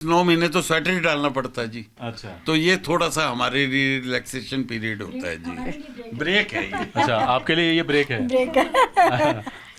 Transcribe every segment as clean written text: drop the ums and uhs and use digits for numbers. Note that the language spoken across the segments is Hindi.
9 महीने तो स्वेटर ही डालना पड़ता है जी। अच्छा तो ये थोड़ा सा हमारे लिए रिलैक्सेशन पीरियड होता है जी, ब्रेक है ये। अच्छा, आपके लिए ये ब्रेक है। ब्रेक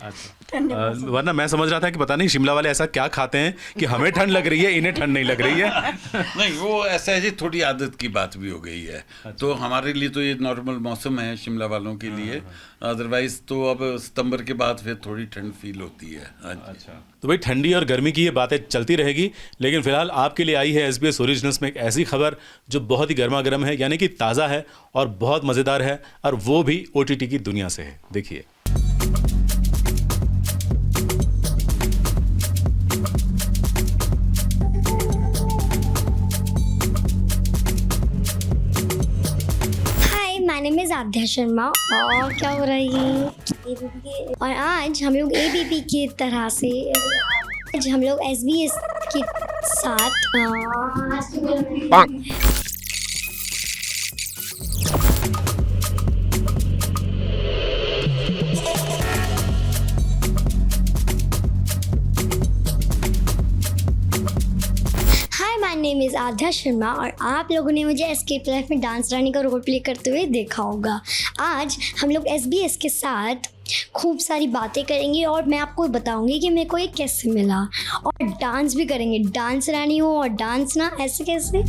अच्छा वरना मैं समझ रहा था कि पता नहीं शिमला वाले ऐसा क्या खाते हैं कि हमें ठंड लग रही है, इन्हें ठंड नहीं लग रही है। नहीं, वो ऐसा है जी, थोड़ी आदत की बात भी हो गई है। तो हमारे लिए तो ये नॉर्मल मौसम है शिमला वालों के लिए। अदरवाइज तो अब सितंबर के बाद फिर थोड़ी ठंड फील होती है। हाँ जी। अच्छा, तो भाई ठंडी और गर्मी की ये बातें चलती रहेगी, लेकिन फिलहाल आपके लिए आई है SBS ओरिजिनल्स में एक ऐसी खबर जो बहुत ही गर्मा गर्म है, यानी कि ताज़ा है और बहुत मज़ेदार है, और वो भी OTT की दुनिया से है। देखिए। माय नेम इज़ आद्या शर्मा और क्या हो रहा है ये ABP और आज हम लोग ABP की तरह से आज हम लोग SBS के साथ हाय माय नेम इज़ आद्या शर्मा और आप लोगों ने मुझे एस्केप लाइफ में डांस रानी का रोल प्ले करते हुए देखा होगा। आज हम लोग SBS के साथ खूब सारी बातें करेंगे और मैं आपको बताऊंगी कि मेरे को ये कैसे मिला, और डांस भी करेंगे। डांस रानी हो और डांस ना, ऐसे कैसे?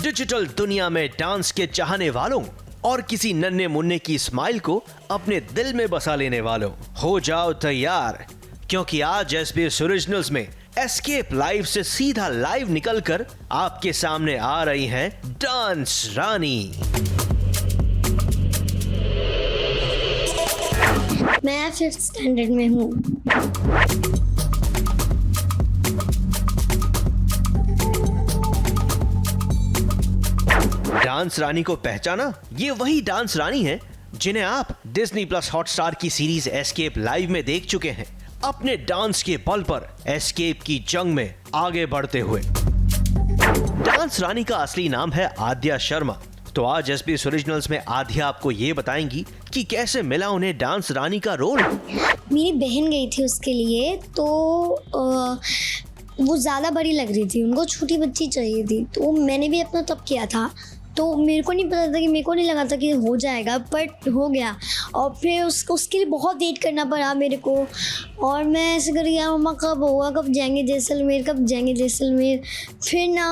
डिजिटल दुनिया में डांस के चाहने वालों और किसी नन्हे मुन्ने की स्माइल को अपने दिल में बसा लेने वालों, हो जाओ तैयार, क्योंकि आज SBS ओरिजिनल्स में एस्केप लाइव से सीधा लाइव निकलकर आपके सामने आ रही हैं डांस रानी। मैं 5th स्टैंडर्ड में हूँ। डांस रानी को पहचाना? ये वही डांस रानी है जिन्हें आप Disney+ हॉटस्टार की सीरीज एस्केप लाइव में देख चुके हैं, अपने डांस के बल पर एस्केप की जंग में आगे बढ़ते हुए। डांस रानी का असली नाम है आद्या शर्मा। तो आज SBS ओरिजिनल्स में आद्या आपको ये बताएंगी कि कैसे मिला उन्हें डांस रानी का रोल। मेरी बहन गई थी उसके लिए, तो वो ज़्यादा बड़ी लग रही थी, उनको छोटी बच्ची चाहिए थी, तो मैंने भी अपना तब किया था। तो मेरे को नहीं पता था कि मेरे को नहीं लगा था कि हो जाएगा, बट हो गया। और फिर उसके लिए बहुत वेट करना पड़ा मेरे को, और मैं ऐसे कर गया, मम्मा कब होगा, कब जाएंगे जैसलमेर, कब जाएंगे जैसलमेर। फिर ना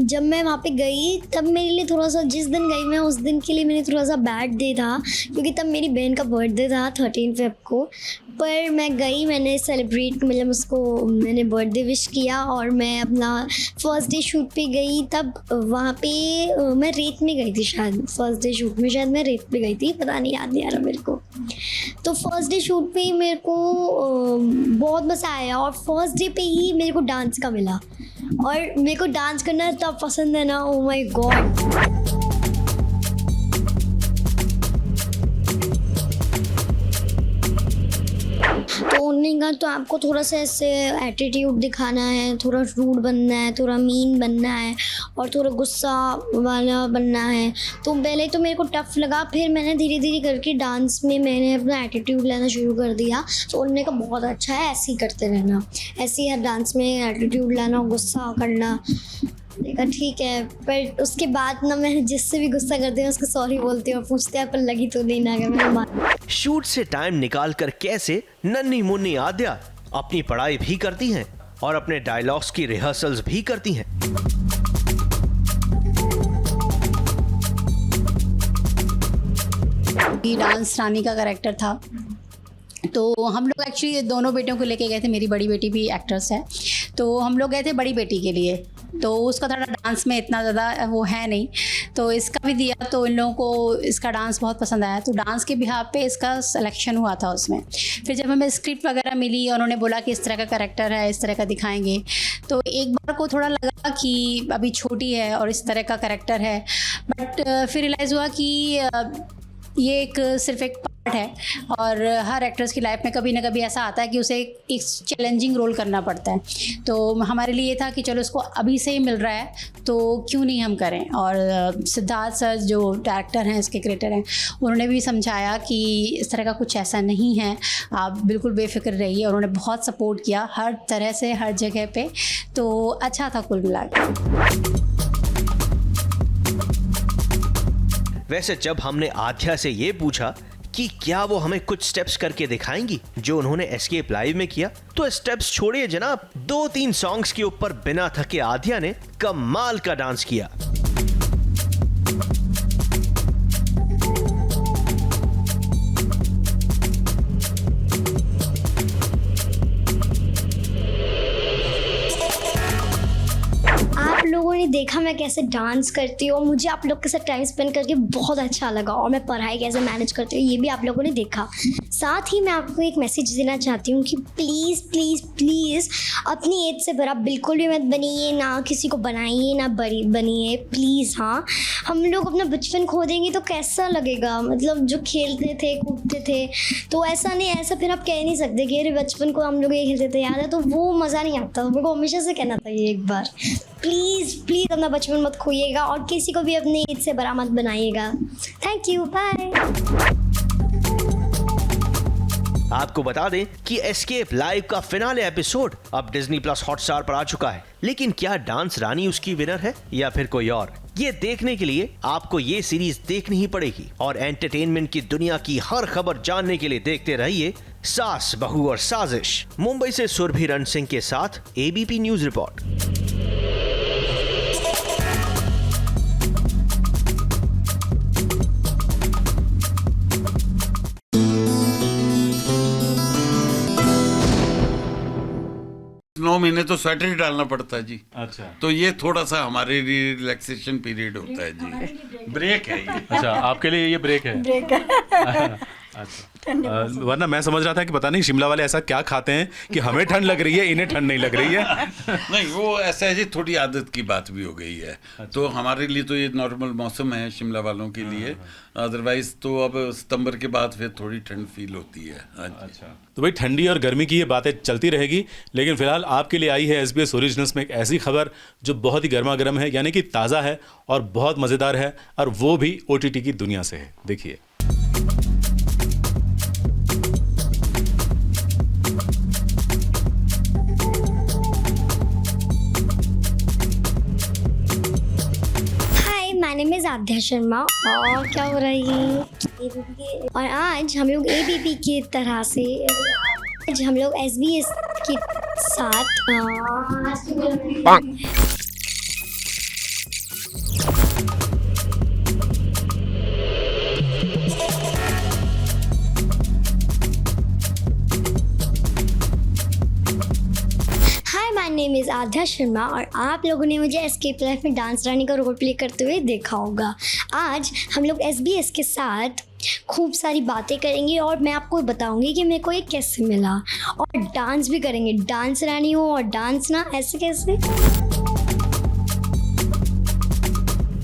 जब मैं वहाँ पे गई तब मेरे लिए थोड़ा सा, जिस दिन गई मैं उस दिन के लिए मेरे थोड़ा सा बैड डे था, क्योंकि तब मेरी बहन का बर्थडे था 13 फ़रवरी को। पर मैं गई, मैंने सेलिब्रेट, मतलब उसको मैंने बर्थडे विश किया, और मैं अपना फर्स्ट डे शूट पे गई। तब वहाँ पे मैं रेत में गई थी शायद, फर्स्ट डे शूट में शायद मैं रेत पे गई थी, पता नहीं, याद नहीं आ रहा मेरे को। तो फर्स्ट डे शूट पे मेरे को बहुत मज़ा आया, और फर्स्ट डे पे ही मेरे को डांस का मिला, और मेरे को डांस करना तब पसंद है ना, ओ माय गॉड। तो उन्होंने कहा तो आपको थोड़ा सा ऐसे एटीट्यूड दिखाना है, थोड़ा रूड बनना है, थोड़ा मीन बनना है, और थोड़ा गुस्सा वाला बनना है। तो पहले तो मेरे को टफ लगा, फिर मैंने धीरे धीरे करके डांस में मैंने अपना एटीट्यूड लेना शुरू कर दिया। तो उन्होंने कहा बहुत अच्छा है, ऐसे ही करते रहना, ऐसे ही हर डांस में एटीट्यूड लाना, गुस्सा करना। देखा ठीक है, पर उसके बाद ना मैं जिससे भी गुस्सा करती हूँ उसको सॉरी बोलती हूँ, पूछते हैं पर लगी तो नहीं ना, मैंने शूट से टाइम निकालकर कैसे नन्ही मुन्नी आद्या अपनी पढ़ाई भी करती हैं और अपने डायलॉग्स की रिहर्सल्स भी करती हैं। डांस रानी का कैरेक्टर था, तो हम लोग एक्चुअली दोनों बेटियों को लेके गए थे। मेरी बड़ी बेटी भी एक्ट्रेस है, तो हम लोग गए थे बड़ी बेटी के लिए। तो उसका थोड़ा डांस में इतना ज़्यादा वो है नहीं, तो इसका भी दिया, तो इन लोगों को इसका डांस बहुत पसंद आया, तो डांस के बिहाफ पे इसका सिलेक्शन हुआ था उसमें। फिर जब हमें स्क्रिप्ट वगैरह मिली, उन्होंने बोला कि इस तरह का कैरेक्टर है, इस तरह का दिखाएंगे, तो एक बार को थोड़ा लगा कि अभी छोटी है और इस तरह का कैरेक्टर है, बट फिर रियलाइज़ हुआ कि ये एक सिर्फ एक है और हर एक्ट्रेस की लाइफ में कभी ना कभी ऐसा आता है कि उसे एक चैलेंजिंग रोल करना पड़ता है। तो हमारे लिए ये था कि चलो इसको अभी से ही मिल रहा है तो क्यों नहीं हम करें। और सिद्धार्थ सर जो डायरेक्टर हैं, इसके क्रिएटर हैं, उन्होंने भी समझाया कि इस तरह का कुछ ऐसा नहीं है, आप बिल्कुल बेफिक्र रहिए। और उन्होंने बहुत सपोर्ट किया हर तरह से, हर जगह पे। तो अच्छा था कुल मिला के। वैसे जब हमने आध्या से ये पूछा कि क्या वो हमें कुछ स्टेप्स करके दिखाएंगी जो उन्होंने एस्केप लाइव में किया, तो स्टेप्स छोड़िए जनाब, 2-3 सॉन्ग्स के ऊपर बिना थके आध्या ने कमाल का डांस किया। आप लोगों ने देखा मैं कैसे डांस करती हूँ और मुझे आप लोग के साथ टाइम स्पेंड करके बहुत अच्छा लगा, और मैं पढ़ाई कैसे मैनेज करती हूँ ये भी आप लोगों ने देखा। साथ ही मैं आपको एक मैसेज देना चाहती हूँ कि प्लीज़ प्लीज़ प्लीज़ अपनी एज से बड़ा बिल्कुल भी मत बनिए, ना किसी को बनाइए, ना बड़ी बनिए प्लीज़। हाँ, हम लोग अपना बचपन खो देंगे तो कैसा लगेगा, मतलब जो खेलते थे कूदते थे, तो ऐसा नहीं, ऐसा फिर आप कह नहीं सकते कि अरे बचपन को हम लोग ये खेलते थे याद है, तो वो मज़ा नहीं आता। मेरे को हमेशा से कहना था ये एक बार, प्लीज़ प्लीज़ अपना बचपन मत खोइएगा और किसी को भी अपनी एज से बड़ा मत बनाइएगा। Thank you, bye. आपको बता दें कि एस्केप लाइव का फिनाले एपिसोड अब डिज्नी प्लस हॉटस्टार पर आ चुका है, लेकिन क्या डांस रानी उसकी विनर है या फिर कोई और, ये देखने के लिए आपको ये सीरीज देखनी ही पड़ेगी। और एंटरटेनमेंट की दुनिया की हर खबर जानने के लिए देखते रहिए सास बहू और साजिश। मुंबई से सुरभि रण सिंह के साथ एबीपी न्यूज रिपोर्ट। नौ महीने तो स्वेटर ही डालना पड़ता है जी। अच्छा, तो ये थोड़ा सा हमारे लिए रिलैक्सेशन पीरियड होता है जी, ब्रेक है ये। अच्छा, आपके लिए ये ब्रेक है। अच्छा, वरना मैं समझ रहा था कि पता नहीं शिमला वाले ऐसा क्या खाते हैं कि हमें ठंड लग रही है, इन्हें ठंड नहीं लग रही है। नहीं, वो ऐसा है जी, थोड़ी आदत की बात भी हो गई है। तो हमारे लिए तो ये नॉर्मल मौसम है शिमला वालों के लिए, अदरवाइज तो अब सितंबर के बाद फिर थोड़ी ठंड फील होती है। अच्छा, तो भाई ठंडी और गर्मी की ये बातें चलती रहेगी, लेकिन फिलहाल आपके लिए आई है एसबीएस ओरिजिनल्स में एक ऐसी खबर जो बहुत ही गर्मा गर्म है, यानी कि ताज़ा है और बहुत मज़ेदार है, और वो भी ओटीटी की दुनिया से है। देखिए। माय नेम इज़ आध्या शर्मा और क्या हो रहा है और आज हम लोग एबीपी की तरह से, आज हम लोग एसबीएस के साथ माय नेम इज़ आध्या शर्मा और आप लोगों ने मुझे एस्केप लाइफ में डांस रानी का रोल प्ले करते हुए देखा होगा। आज हम लोग एसबीएस के साथ खूब सारी बातें करेंगे और मैं आपको बताऊंगी कि मेरे को ये कैसे मिला, और डांस भी करेंगे। डांस रानी हो और डांस ना, ऐसे कैसे।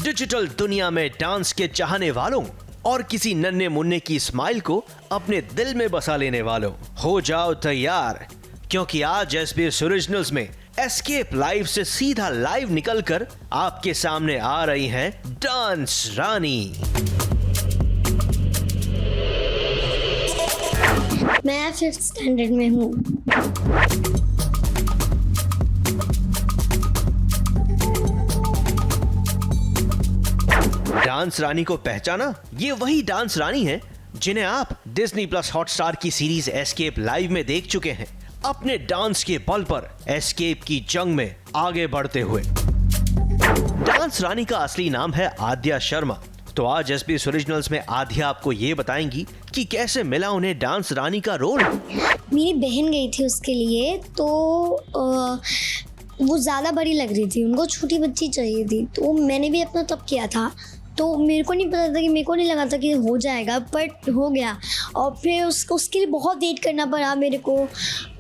डिजिटल दुनिया में डांस के चाहने वालों और किसी नन्हे मुन्ने की स्माइल को अपने दिल में बसा लेने वालों, हो जाओ तैयार, क्योंकि आज एसबीएस ओरिजिनल्स में एस्केप लाइव से सीधा लाइव निकलकर आपके सामने आ रही हैं डांस रानी। मैं 5th स्टैंडर्ड में हूँ। डांस रानी को पहचाना? ये वही डांस रानी है जिन्हें आप डिज्नी प्लस हॉटस्टार की सीरीज एस्केप लाइव में देख चुके हैं, अपने डांस के बल पर एस्केप की जंग में आगे बढ़ते हुए। डांस रानी का असली नाम है आध्या शर्मा। तो आज एसबीएस ओरिजिनल्स में आध्या आपको ये बताएंगी कि कैसे मिला उन्हें डांस रानी का रोल। मेरी बहन गई थी उसके लिए, तो वो ज़्यादा बड़ी लग रही थी, उनको छोटी बच्ची चाहिए थी, तो मैंने भी अपना तब किया था। तो मेरे को नहीं पता था कि मेरे को नहीं लगा था कि हो जाएगा, बट हो गया। और फिर उसके लिए बहुत वेट करना पड़ा मेरे को,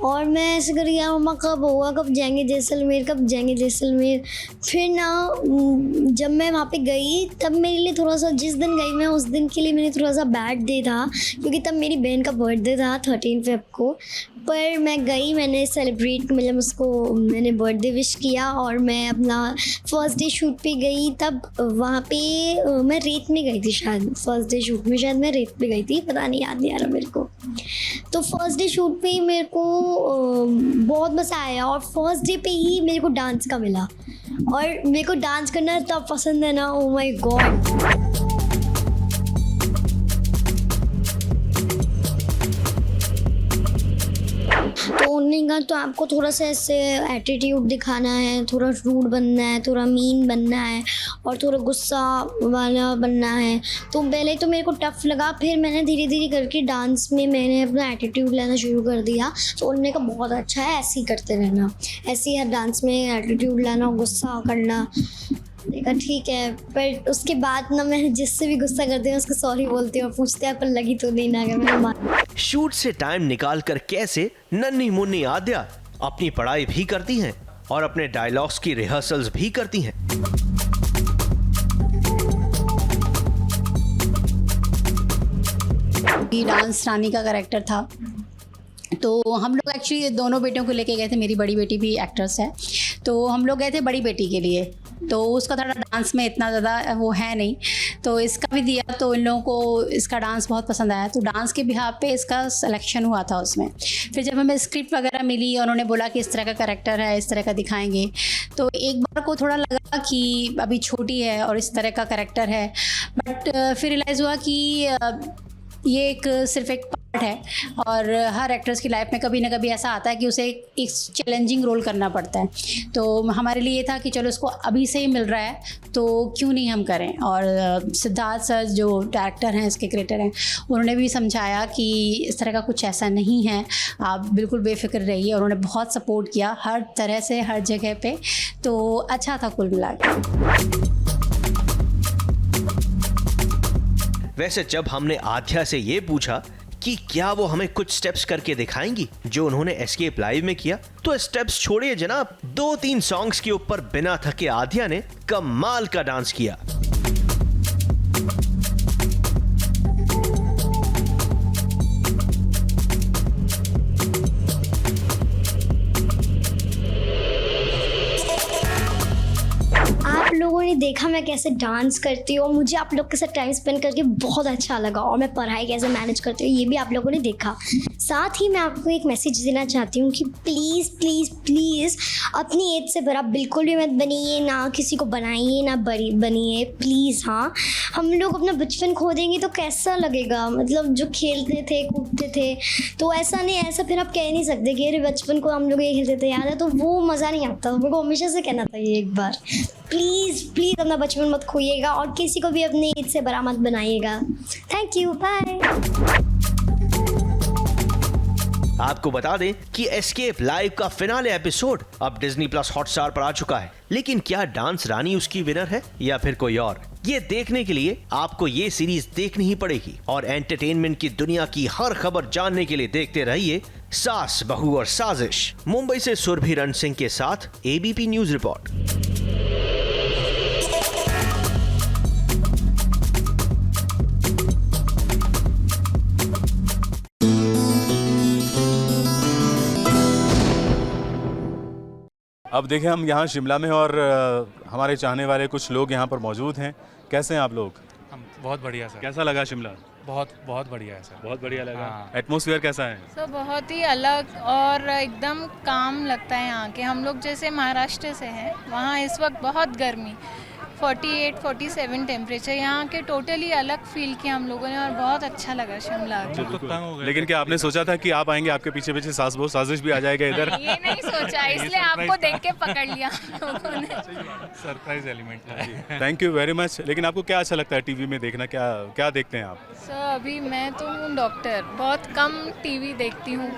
और मैं ऐसे कर गया मम्मा कब होगा, कब जाएंगे जैसलमेर, कब जाएंगे जैसलमेर। फिर ना जब मैं वहाँ पे गई तब मेरे लिए थोड़ा सा, जिस दिन गई मैं उस दिन के लिए मेरे थोड़ा सा बैड डे था, क्योंकि तब मेरी बहन का बर्थडे था 13 फ़रवरी को। पर मैं गई, मैंने सेलिब्रेट, मतलब उसको मैंने बर्थडे विश किया, और मैं अपना फर्स्ट डे शूट पे गई। तब वहाँ पे मैं रेत में गई थी शायद, फर्स्ट डे शूट में शायद मैं रेत पे गई थी, पता नहीं, याद नहीं आ रहा मेरे को। तो फर्स्ट डे शूट पे मेरे को बहुत मज़ा आया, और फर्स्ट डे पे ही मेरे को डांस का मिला, और मेरे को डांस करना इतना पसंद है ना, ओ माय गॉड। तो उन्होंने कहा तो आपको थोड़ा सा ऐसे एटीट्यूड दिखाना है, थोड़ा रूड बनना है, थोड़ा मीन बनना है, और थोड़ा गुस्सा वाला बनना है। तो पहले तो मेरे को टफ लगा, फिर मैंने धीरे धीरे करके डांस में मैंने अपना एटीट्यूड लेना शुरू कर दिया। तो उन्होंने कहा बहुत अच्छा है, ऐसे ही करते रहना, ऐसे ही हर डांस में एटीट्यूड लाना, गुस्सा करना। देखा ठीक है, पर उसके बाद ना मैं जिससे भी गुस्सा करती हूँ उसको सॉरी बोलती हूँ, पूछते हैं पर लगी तो नहीं ना, अगर मैंने मान। शूट से टाइम निकाल कर कैसे नन्ही मुन्नी आद्या अपनी पढ़ाई भी करती हैं और अपने डायलॉग्स की रिहर्सल्स भी करती हैं। डांस रानी का कैरेक्टर था, तो हम लोग एक्चुअली दोनों बेटियों को लेके गए थे। मेरी बड़ी बेटी भी एक्ट्रेस है, तो हम लोग गए थे बड़ी बेटी के लिए। तो उसका थोड़ा डांस में इतना ज़्यादा वो है नहीं, तो इसका भी दिया, तो इन लोगों को इसका डांस बहुत पसंद आया, तो डांस के बिहाफ पे इसका सिलेक्शन हुआ था उसमें। फिर जब हमें स्क्रिप्ट वगैरह मिली और उन्होंने बोला कि इस तरह का कैरेक्टर है, इस तरह का दिखाएंगे, तो एक बार को थोड़ा लगा कि अभी छोटी है और इस तरह का कैरेक्टर है, बट फिर रियलाइज़ हुआ कि ये एक सिर्फ एक पार्ट है, और हर एक्ट्रेस की लाइफ में कभी ना कभी ऐसा आता है कि उसे एक चैलेंजिंग रोल करना पड़ता है। तो हमारे लिए ये था कि चलो इसको अभी से ही मिल रहा है तो क्यों नहीं हम करें। और सिद्धार्थ सर जो डायरेक्टर हैं, इसके क्रिएटर हैं, उन्होंने भी समझाया कि इस तरह का कुछ ऐसा नहीं है, आप बिल्कुल बेफिक्र रहिए, और उन्होंने बहुत सपोर्ट किया हर तरह से, हर जगह पे। तो अच्छा था कुल मिला के। वैसे जब हमने आद्या से ये पूछा कि क्या वो हमें कुछ स्टेप्स करके दिखाएंगी जो उन्होंने एस्केप लाइव में किया, तो स्टेप्स छोड़िए जनाब, 2-3 सॉन्ग्स के ऊपर बिना थके आद्या ने कमाल का डांस किया। आप लोगों ने देखा मैं कैसे डांस करती हूँ, और मुझे आप लोग के साथ टाइम स्पेंड करके बहुत अच्छा लगा, और मैं पढ़ाई कैसे मैनेज करती हूँ ये भी आप लोगों ने देखा। साथ ही मैं आपको एक मैसेज देना चाहती हूँ कि प्लीज़ प्लीज़ प्लीज़ अपनी एज से बड़ा बिल्कुल भी मत बनिए, ना किसी को बनाइए, ना बड़ी बनिए प्लीज़। हाँ, हम लोग अपना बचपन खो देंगे तो कैसा लगेगा, मतलब जो खेलते थे कूदते थे, तो ऐसा नहीं, ऐसा फिर आप कह नहीं सकते कि अरे बचपन को हम लोग ये खेलते थे याद है, तो वो मज़ा नहीं आता। मेरे को हमेशा से कहना था ये एक बार, प्लीज़ प्लीज़ अपना बचपन मत खोइएगा, और किसी को भी अपनी एज से बड़ा मत बनाइएगा। Thank you, bye. आपको बता दें कि एस्केप लाइव का फिनाले एपिसोड अब डिज्नी प्लस हॉटस्टार पर आ चुका है, लेकिन क्या डांस रानी उसकी विनर है या फिर कोई और, ये देखने के लिए आपको ये सीरीज देखनी ही पड़ेगी। और एंटरटेनमेंट की दुनिया की हर खबर जानने के लिए देखते रहिए सास बहू और साजिश। मुंबई से सुरभि रण सिंह के साथ एबीपी न्यूज रिपोर्ट। अब देखें हम यहाँ शिमला में, और हमारे चाहने वाले कुछ लोग यहाँ पर मौजूद हैं। कैसे हैं आप लोग? हम बहुत बढ़िया सर। कैसा लगा शिमला? बहुत बहुत बढ़िया है सर। बहुत बढ़िया लगा। हाँ। एटमॉस्फेयर कैसा है? सो बहुत ही अलग और एकदम काम लगता है यहाँ के। हम लोग जैसे महाराष्ट्र से हैं, वहाँ इस वक्त बहुत गर्मी, 48-47 टेम्परेचर, यहाँ के टोटली अलग फील किया हम लोगों ने, और बहुत अच्छा लगा शिमला। लेकिन क्या आपने सोचा था कि आप आएंगे, आपके पीछे पीछे सास बहू साजिश भी आ जाएगा इधर? ये नहीं सोचा, इसलिए आपको देख के पकड़ लिया लोगों ने। सरप्राइज एलिमेंट था। Thank you very much. लेकिन आपको क्या अच्छा लगता है टीवी में देखना, क्या क्या देखते हैं आप? सर अभी मैं तो हूँ डॉक्टर, बहुत कम टीवी देखती हूँ,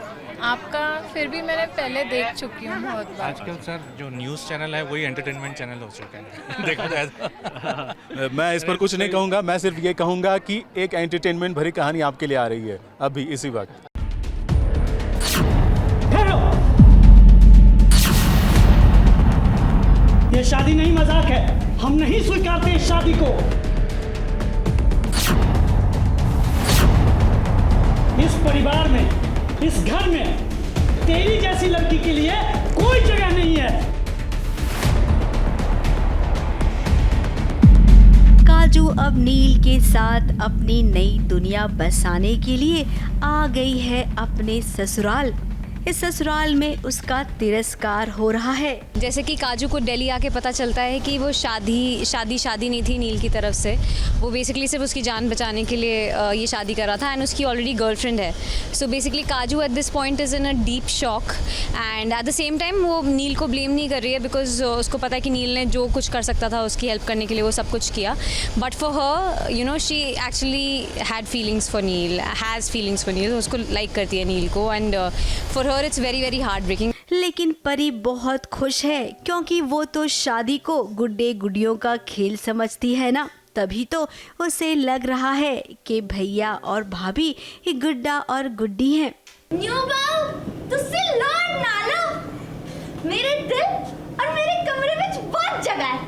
आपका फिर भी मैंने पहले देख चुकी हूँ बहुत बार। आजकल सर जो न्यूज़ चैनल है वही एंटरटेनमेंट चैनल हो चुका है देखा जाए तो। मैं इस पर कुछ नहीं कहूँगा, मैं सिर्फ ये कहूँगा कि एक एंटरटेनमेंट भरी कहानी आपके लिए आ रही है अभी इसी वक्त। ये शादी नहीं मजाक है, हम नहीं स्वीकारते इस शादी को। इस परिवार में, इस घर में तेरी जैसी लड़की के लिए कोई जगह नहीं है। काजू अब नील के साथ अपनी नई दुनिया बसाने के लिए आ गई है अपने ससुराल। इस ससुराल में उसका तिरस्कार हो रहा है। जैसे कि काजू को दिल्ली आके पता चलता है कि वो शादी नहीं थी नील की तरफ से, वो बेसिकली सिर्फ उसकी जान बचाने के लिए ये शादी कर रहा था एंड उसकी ऑलरेडी गर्लफ्रेंड है। सो बेसिकली काजू at this point is in a deep shock and at the same time वो नील को ब्लेम नहीं कर रही है बिकॉज उसको पता है कि नील ने जो कुछ कर सकता था उसकी हेल्प करने के लिए वो सब कुछ किया। But for her you know she actually had feelings for Neel, has feelings for Neel, उसको लाइक करती है नील को and for her it's very very heartbreaking. लेकिन परी बहुत खुश है क्योंकि वो तो शादी को गुड्डे गुडियों का खेल समझती है ना, तभी तो उसे लग रहा है कि भैया और भाभी ही गुड्डा और गुड्डी हैं। न्यू बाऊ, तुझसे लौट ना लो। मेरे दिल और मेरे कमरे में बहुत जगह है।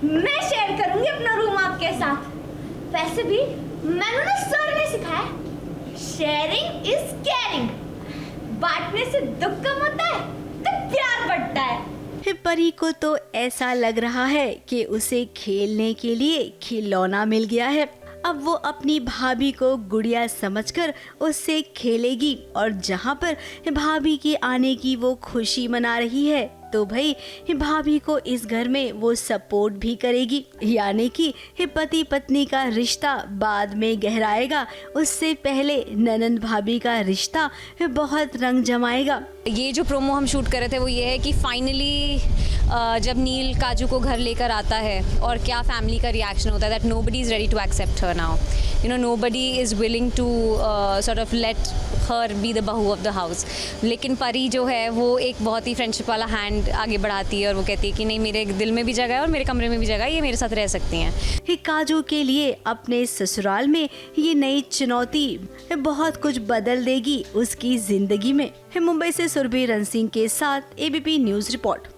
मैं शेयर करूंगी अपना रूम आपके साथ। वैसे भी मैंने ना सर ने सिखाया, शेयरिंग इज केयरिंग। बांटने से दुख कम होता है तो प्यार बढ़ता है। परी को तो ऐसा लग रहा है कि उसे खेलने के लिए खिलौना मिल गया है। अब वो अपनी भाभी को गुड़िया समझकर उससे खेलेगी और जहाँ पर भाभी के आने की वो खुशी मना रही है तो भाई भाभी को इस घर में वो सपोर्ट भी करेगी, यानी कि पति पत्नी का रिश्ता बाद में गहराएगा, उससे पहले ननंद भाभी का रिश्ता बहुत रंग जमाएगा। ये जो प्रोमो हम शूट कर रहे थे वो ये है कि फाइनली जब नील काजू को घर लेकर आता है और क्या फैमिली का रिएक्शन होता है, that nobody is ready to accept her now, you know nobody is willing to sort of let her be the bahu of the house. लेकिन परी जो है वो एक बहुत ही फ्रेंडशिप वाला हैंड आगे बढ़ाती है और वो कहती है कि नहीं, मेरे दिल में भी जगह है और मेरे कमरे में भी जगह है, ये मेरे साथ रह सकती हैं। काजू के लिए अपने ससुराल में ये नई चुनौती बहुत कुछ बदल देगी उसकी जिंदगी में। मुंबई से सुरभि रण सिंह के साथ एबीपी न्यूज रिपोर्ट।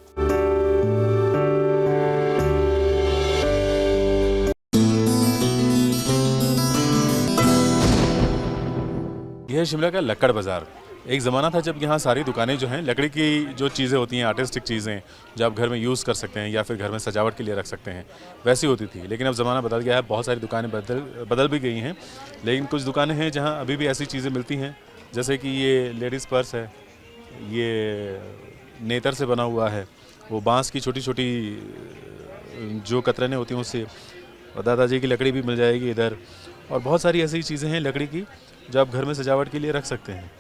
यह है शिमला का लक्कड़ बाज़ार। एक ज़माना था जब यहाँ सारी दुकानें जो हैं लकड़ी की जो चीज़ें होती हैं, आर्टिस्टिक चीज़ें जो आप घर में यूज़ कर सकते हैं या फिर घर में सजावट के लिए रख सकते हैं, वैसी होती थी। लेकिन अब ज़माना बदल गया है, बहुत सारी दुकानें बदल भी गई हैं, लेकिन कुछ दुकानें हैं जहाँ अभी भी ऐसी चीज़ें मिलती हैं, जैसे कि ये लेडीज़ पर्स है, ये नेतर से बना हुआ है, वो बाँस की छोटी छोटी जो कतरनें होती हैं उससे, और दादाजी की लकड़ी भी मिल जाएगी इधर, और बहुत सारी ऐसी चीज़ें हैं लकड़ी की जो आप घर में सजावट के लिए रख सकते हैं।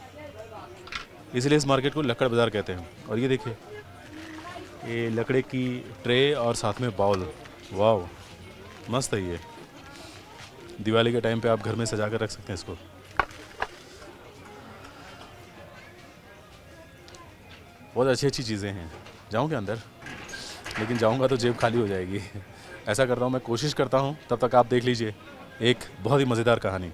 इसलिए इस मार्केट को लक्कड़ बाज़ार कहते हैं। और ये देखिए, ये लकड़े की ट्रे और साथ में बाउल, वाव मस्त है। ये दिवाली के टाइम पे आप घर में सजा कर रख सकते हैं इसको। बहुत अच्छी अच्छी चीज़ें हैं। जाऊँ क्या अंदर? लेकिन जाऊँगा तो जेब खाली हो जाएगी। ऐसा करता हूँ, मैं कोशिश करता हूँ, तब तक आप देख लीजिए एक बहुत ही मज़ेदार कहानी।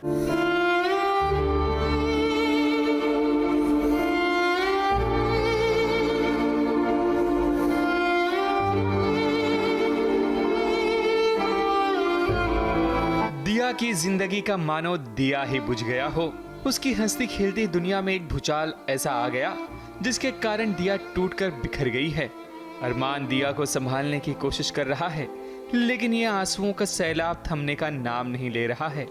दिया की जिंदगी का मानो दिया ही बुझ गया हो। उसकी हंसती खेलती दुनिया में एक भूचाल ऐसा आ गया जिसके कारण दिया टूटकर बिखर गई है। अरमान दिया को संभालने की कोशिश कर रहा है, लेकिन ये आंसुओं का सैलाब थमने का नाम नहीं ले रहा है।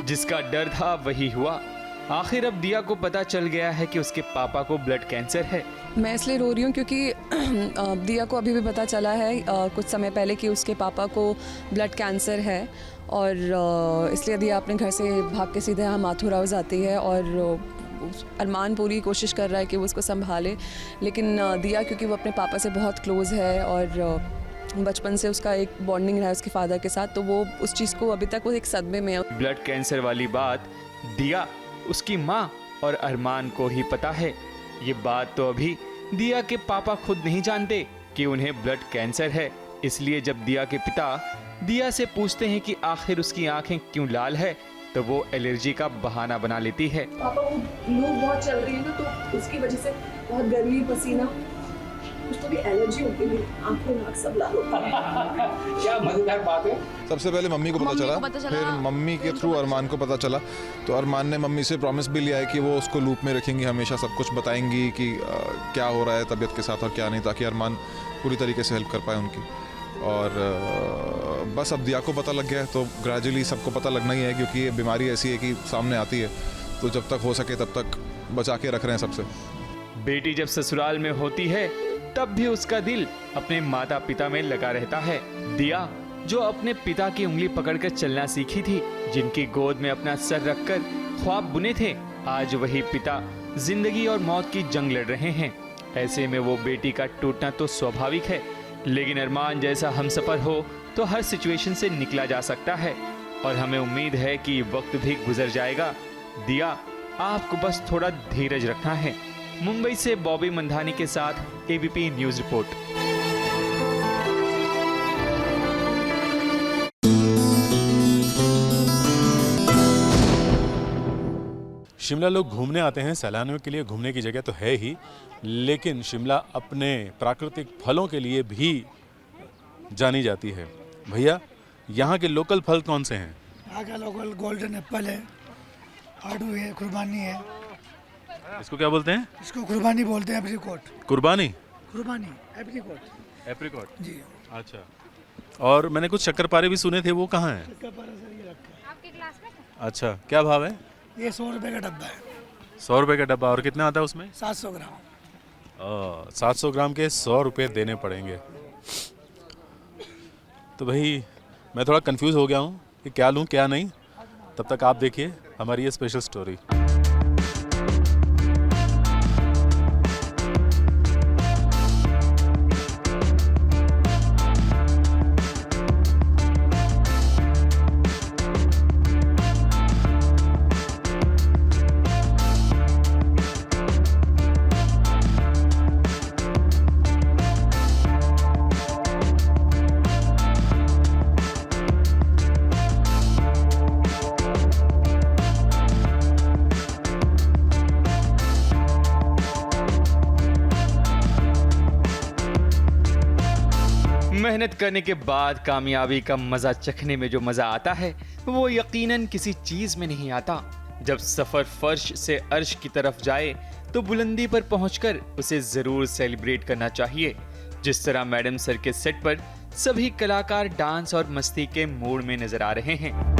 जिसका डर था वही हुआ। आखिर अब दिया को पता चल गया है कि उसके पापा को ब्लड कैंसर है। मैं इसलिए रो रही हूँ क्योंकि दिया को अभी भी पता चला है कुछ समय पहले कि उसके पापा को ब्लड कैंसर है, और इसलिए दिया अपने घर से भाग के सीधे यहाँ माथुर हाउस आती है और अरमान पूरी कोशिश कर रहा है कि वो उसको संभाले, लेकिन दिया क्योंकि वो अपने पापा से बहुत क्लोज़ है और बचपन से उसका एक बॉन्डिंग रहा है उसके फादर के साथ, तो वो उस चीज़ को अभी तक वो एक सदमे में है। ब्लड कैंसर वाली बात दिया, उसकी माँ और अरमान को ही पता है। ये बात तो अभी दिया के पापा खुद नहीं जानते कि उन्हें ब्लड कैंसर है। इसलिए जब दिया के पिता दिया से पूछते हैं कि आखिर उसकी आंखें क्यों लाल है, तो वो एलर्जी का बहाना बना लेती है। पापा वो लू बहुत चल रही है ना, तो उसकी वजह से बहुत गर्मी, पसीना, उसको भी एलर्जी होती है, आंखों नाक सब लाल होता है। क्या मजेदार बात है। सबसे पहले मम्मी को पता चला, फिर मम्मी के थ्रू अरमान को पता चला। तो अरमान ने मम्मी से प्रॉमिस भी लिया है कि वो उसको लूप में रखेंगी, हमेशा सब कुछ बताएंगी कि क्या हो रहा है तबीयत के साथ और क्या नहीं, ताकि अरमान पूरी तरीके से हेल्प कर पाए उनकी। और बस अब दिया को पता लग गया है, तो ग्रेजुअली सबको पता लगना ही है, क्योंकि ये बीमारी ऐसी है कि सामने आती है, तो जब तक हो सके तब तक बचा के रख रहे हैं सबसे। बेटी जब ससुराल में होती है तब भी उसका दिल अपने माता पिता में लगा रहता है। दिया जो अपने पिता की उंगली पकड़कर चलना सीखी थी, जिनकी गोद में अपना सर रखकर ख्वाब बुने थे, आज वही पिता जिंदगी और मौत की जंग लड़ रहे हैं। ऐसे में वो बेटी का टूटना तो स्वाभाविक है, लेकिन अरमान जैसा हमसफर हो तो हर सिचुएशन से निकला जा सकता है और हमें उम्मीद है कि वक्त भी गुजर जाएगा। दिया, आपको बस थोड़ा धीरज रखना है। मुंबई से बॉबी मंधानी के साथ एबीपी न्यूज रिपोर्ट। शिमला लोग घूमने आते हैं, सैलानियों के लिए घूमने की जगह तो है ही, लेकिन शिमला अपने प्राकृतिक फलों के लिए भी जानी जाती है। भैया, यहाँ के लोकल फल कौन से हैं? यहाँ का लोकल गोल्डन एप्पल है, आड़ू है, कुर्बानी है। इसको क्या बोलते हैं? इसको कुर्बानी बोलते हैं, एप्रिकॉट। कुर्बानी? कुर्बानी, एप्रिकॉट। एप्रिकॉट जी। अच्छा। और मैंने कुछ शक्करपारे भी सुने थे, वो कहाँ हैं? शक्करपारा सर ये रखा है। आपके क्लास में? अच्छा, क्या भाव है? ये 100 रुपये का डब्बा है। 100 रुपये का डब्बा, और कितना आता है उसमें? 700 ग्राम। 700 ग्राम के 100 रुपये देने पड़ेंगे। तो भाई मैं थोड़ा कंफ्यूज हो गया हूँ कि क्या लूँ क्या नहीं। तब तक आप देखिए हमारी ये स्पेशल स्टोरी। मेहनत करने के बाद कामयाबी का मजा चखने में जो मजा आता है, वो यकीनन किसी चीज में नहीं आता। जब सफर फर्श से अर्श की तरफ जाए तो बुलंदी पर पहुंचकर उसे जरूर सेलिब्रेट करना चाहिए। जिस तरह मैडम सर के सेट पर सभी कलाकार डांस और मस्ती के मूड में नजर आ रहे हैं।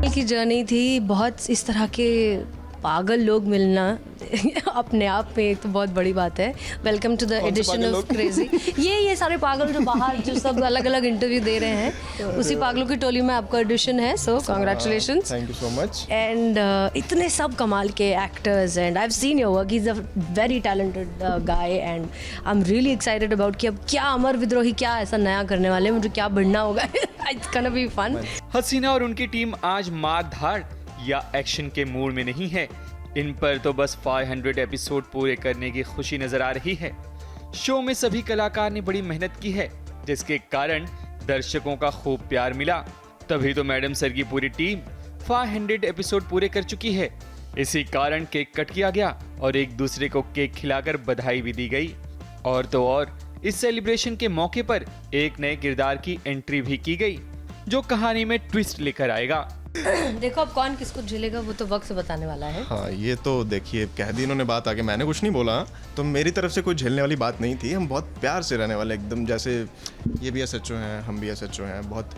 की जर्नी थी, बहुत इस तरह के पागल लोग मिलना अपने आप में एक तो बहुत बड़ी बात है। Welcome to the edition of crazy. ये सारे पागल जो बाहर जो सब अलग अलग इंटरव्यू दे रहे हैं, उसी पागलों की टोली में आपका एडिशन है। सो congratulations, thank you so much. And इतने सब कमाल के actors, and I have seen your work, he is a very talented guy, and I am really excited about कि अब क्या अमर विद्रोही क्या ऐसा नया करने वाले हैं, मुझे क्या बढ़ना होगा। It's gonna be fun. Haseena और उनकी टीम आज मार धाड़ या एक्शन के मूड में नहीं है। इन पर तो बस 500 एपिसोड पूरे करने की खुशी नजर आ रही है। शो में सभी कलाकार ने बड़ी मेहनत की है, जिसके कारण दर्शकों का खूब प्यार मिला। तभी तो मैडम सर की पूरी टीम 500 एपिसोड पूरे कर चुकी है। इसी कारण केक कट किया गया और एक दूसरे को केक खिलाकर बधाई भी दी गई। और तो और इस सेलिब्रेशन के मौके पर एक नए किरदार की एंट्री भी की गई, जो कहानी में ट्विस्ट लेकर आएगा। देखो अब कौन किसको झेलेगा वो तो वक्त बताने वाला है। हाँ ये तो देखिए कह दी इन्होंने बात आगे, मैंने कुछ नहीं बोला, तो मेरी तरफ से कोई झेलने वाली बात नहीं थी। हम बहुत प्यार से रहने वाले एकदम, जैसे ये भी SHO हैं, हम भी SHO हैं, बहुत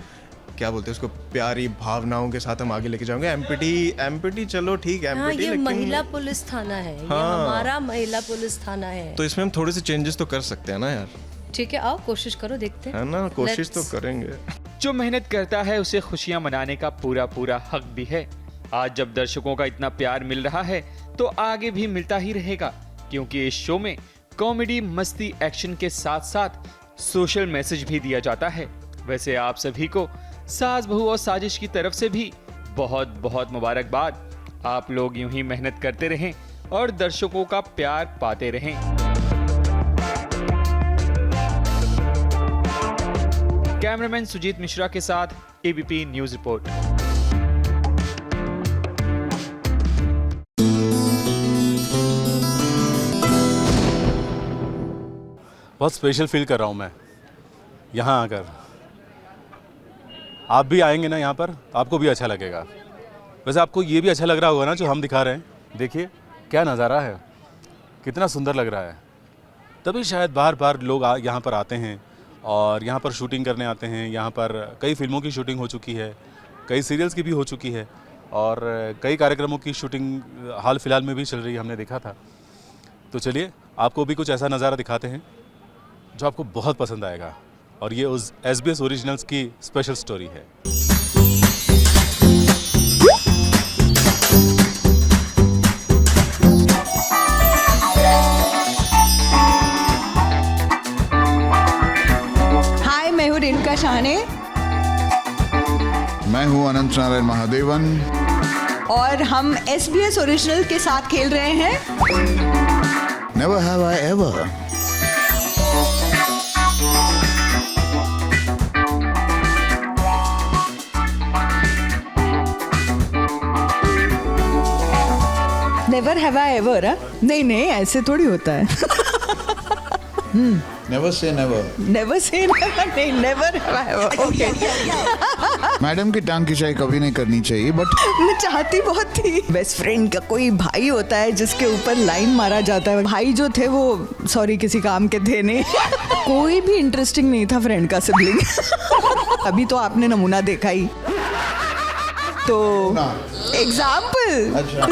क्या बोलते हैं उसको, प्यारी भावनाओं के साथ हम आगे लेके जाएंगे। एमपीटी चलो ठीक है, हाँ, एमपीटी ये लेकिन महिला पुलिस थाना है, ये हमारा महिला पुलिस थाना है, तो इसमें हम थोड़े से चेंजेस तो कर सकते हैं ना यार। ठीक है आओ कोशिश करो, देखते हैं है ना, कोशिश तो करेंगे। जो मेहनत करता है उसे खुशियां मनाने का पूरा हक भी है। आज जब दर्शकों का इतना प्यार मिल रहा है तो आगे भी मिलता ही रहेगा, क्योंकि इस शो में कॉमेडी, मस्ती, एक्शन के साथ साथ सोशल मैसेज भी दिया जाता है। वैसे आप सभी को सास बहू और साजिश की तरफ से भी बहुत बहुत मुबारकबाद। आप लोग यूं ही मेहनत करते रहें और दर्शकों का प्यार पाते रहें। कैमरामैन सुजीत मिश्रा के साथ ABP न्यूज रिपोर्ट। बहुत स्पेशल फील कर रहा हूँ मैं यहाँ आकर। आप भी आएंगे ना यहाँ पर, आपको भी अच्छा लगेगा। वैसे आपको ये भी अच्छा लग रहा होगा ना जो हम दिखा रहे हैं। देखिए क्या नज़ारा है, कितना सुंदर लग रहा है। तभी शायद बार बार लोग यहाँ पर आते हैं और यहाँ पर शूटिंग करने आते हैं। यहाँ पर कई फिल्मों की शूटिंग हो चुकी है, कई सीरियल्स की भी हो चुकी है और कई कार्यक्रमों की शूटिंग हाल फिलहाल में भी चल रही है, हमने देखा था। तो चलिए आपको भी कुछ ऐसा नज़ारा दिखाते हैं जो आपको बहुत पसंद आएगा, और ये उस SBS ओरिजिनल्स की स्पेशल स्टोरी है। हाय, मैं हूँ रिंका शाहने। मैं हूँ अनंत नारायण महादेवन और हम SBS ओरिजिनल के साथ खेल रहे हैं never have I ever. Never have I ever. नहीं ऐसे थोड़ी होता है। Never say never. Never say never नहीं, never have I ever. Okay. Madam की टांग खिंचाई कभी नहीं करनी चाहिए, बट मैं चाहती बहुत थी। बेस्ट फ्रेंड का कोई भाई होता है जिसके ऊपर लाइन मारा जाता है। भाई जो थे वो सॉरी किसी काम के थे नहीं। कोई भी इंटरेस्टिंग नहीं था फ्रेंड का सिबलिंग। अभी तो आपने नमूना देखा ही, तो एग्जाम्पल। अच्छा,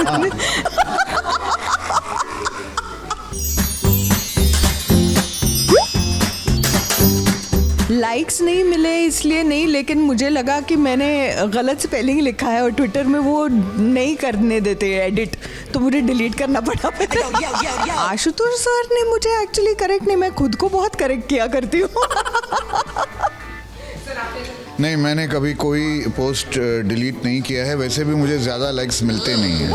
लाइक्स नहीं मिले इसलिए नहीं, लेकिन मुझे लगा कि मैंने गलत स्पेलिंग लिखा है और ट्विटर में वो नहीं करने देते एडिट, तो मुझे डिलीट करना पड़ा। आशुतोष सर ने मुझे एक्चुअली करेक्ट नहीं, मैं खुद को बहुत करेक्ट किया करती हूँ। नहीं, मैंने कभी कोई पोस्ट डिलीट नहीं किया है। वैसे भी मुझे ज़्यादा लाइक्स मिलते नहीं हैं।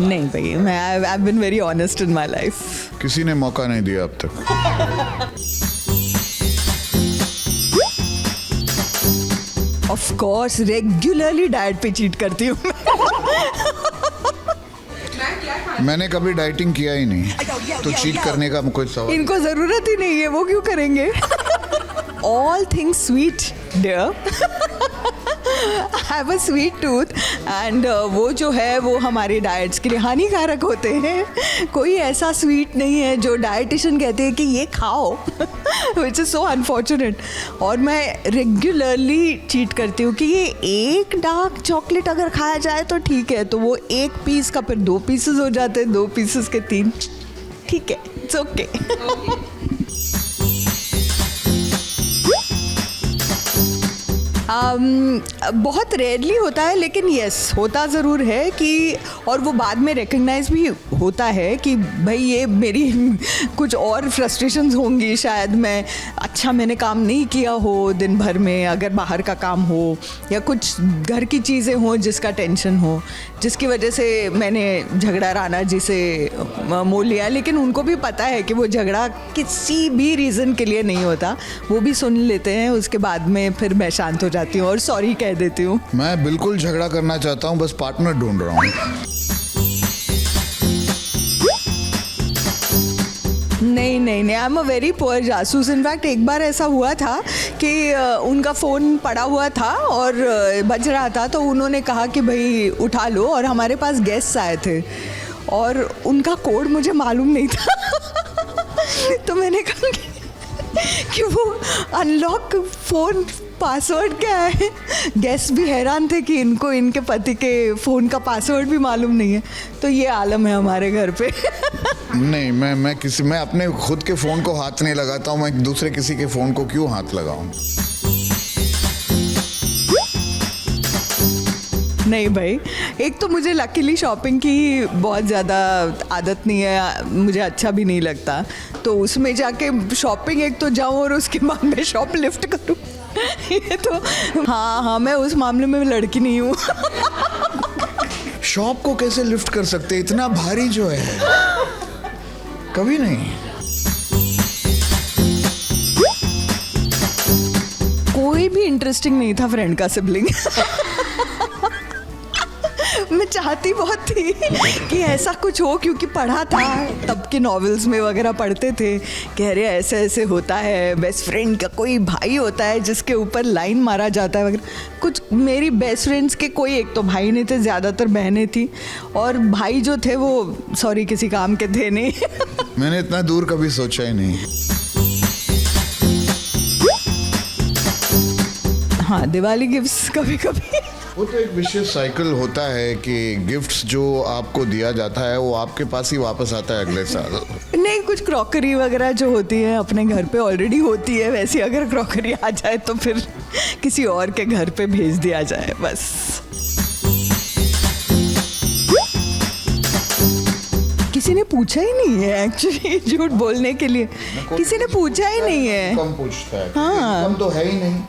नहीं भाई, मैं I have been very honest in my life. किसी ने मौका नहीं दिया अब तक। ऑफ कोर्स रेगुलरली डाइट पे चीट करती हूँ। मैंने कभी डाइटिंग किया ही नहीं, तो चीट करने का कोई सवाल। इनको जरूरत ही नहीं है, वो क्यों करेंगे। All things sweet dear. Have a sweet tooth and वो जो है वो हमारे डाइट्स के लिए हानिकारक होते हैं। कोई ऐसा स्वीट नहीं है जो डाइटिशियन कहते हैं कि ये खाओ, विच इज़ सो अनफॉर्चुनेट। और मैं रेगुलरली चीट करती हूँ कि ये एक डार्क चॉकलेट अगर खाया जाए तो ठीक है, तो वो एक पीस का फिर 2 पीसेस हो जाते हैं, 2 पीसेस के 3, ठीक है, इट्स ओके। बहुत रेयरली होता है, लेकिन यस होता ज़रूर है कि, और वो बाद में रिकग्नाइज भी होता है कि भाई ये मेरी कुछ और फ्रस्ट्रेशंस होंगी, शायद मैं अच्छा मैंने काम नहीं किया हो दिन भर में, अगर बाहर का काम हो या कुछ घर की चीज़ें हों जिसका टेंशन हो, जिसकी वजह से मैंने झगड़ा राणा जी से मोल लिया। लेकिन उनको भी पता है कि वो झगड़ा किसी भी रीज़न के लिए नहीं होता, वो भी सुन लेते हैं। उसके बाद में फिर मैं शांत हो जाती हूँ और सॉरी कह देती हूँ। मैं बिल्कुल झगड़ा करना चाहता हूँ, बस पार्टनर ढूंढ रहा हूँ। नहीं नहीं नहीं, I am a very poor जासूस। इनफैक्ट एक बार ऐसा हुआ था कि उनका फ़ोन पड़ा हुआ था और बज रहा था, तो उन्होंने कहा कि भाई उठा लो, और हमारे पास गेस्ट्स आए थे और उनका कोड मुझे मालूम नहीं था तो मैंने कहा कि वो अनलॉक फ़ोन पासवर्ड क्या है। गेस्ट भी हैरान थे कि इनको इनके पति के फ़ोन का पासवर्ड भी मालूम नहीं है। तो ये आलम है हमारे घर पे। नहीं, मैं अपने खुद के फ़ोन को हाथ नहीं लगाता हूँ, मैं दूसरे किसी के फ़ोन को क्यों हाथ लगाऊं? नहीं भाई, एक तो मुझे लकीली शॉपिंग की बहुत ज़्यादा आदत नहीं है, मुझे अच्छा भी नहीं लगता, तो उसमें जाके शॉपिंग एक तो जाऊँ और उसके बाद में शॉप लिफ्ट करूँ ये तो हाँ, मैं उस मामले में लड़की नहीं हूँ। शॉप को कैसे लिफ्ट कर सकते, इतना भारी जो है, कभी नहीं। कोई भी इंटरेस्टिंग नहीं था फ्रेंड का सिबलिंग। मैं चाहती बहुत थी कि ऐसा कुछ हो, क्योंकि पढ़ा था तब के नॉवेल्स में वगैरह पढ़ते थे, कह रहे ऐसे ऐसे होता है, बेस्ट फ्रेंड का कोई भाई होता है जिसके ऊपर लाइन मारा जाता है वगैरह कुछ। मेरी बेस्ट फ्रेंड्स के कोई एक तो भाई नहीं थे, ज़्यादातर बहनें थी, और भाई जो थे वो सॉरी किसी काम के थे नहीं। मैंने इतना दूर कभी सोचा ही नहीं। हाँ, दिवाली गिफ्ट्स कभी कभी वो तो एक विशेष साइकिल होता है कि गिफ्ट्स जो आपको दिया जाता है वो आपके पास ही वापस आता है अगले साल। नहीं, कुछ क्रॉकरी वगैरह जो होती है अपने घर पे ऑलरेडी होती है, वैसी अगर क्रॉकरी आ जाए तो फिर किसी और के घर पे भेज दिया जाए बस। किसी ने पूछा ही नहीं है एक्चुअली, झूठ बोलने के लिए किसी ने पूछा ही नहीं है। कम पूछता है, हाँ, कम तो है ही नहीं,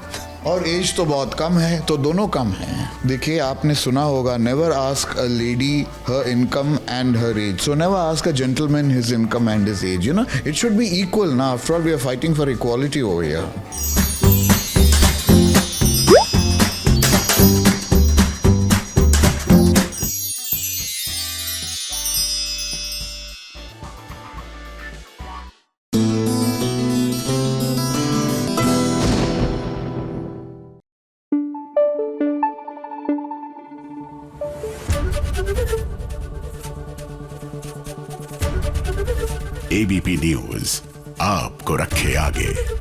और एज तो बहुत कम है, तो दोनों कम हैं। देखिए, आपने सुना होगा, never ask a lady her income and her age, so never ask a gentleman his income and his age, you know, it should be equal ना, after all we are fighting for equality over here. ABP news आपको रखे आगे।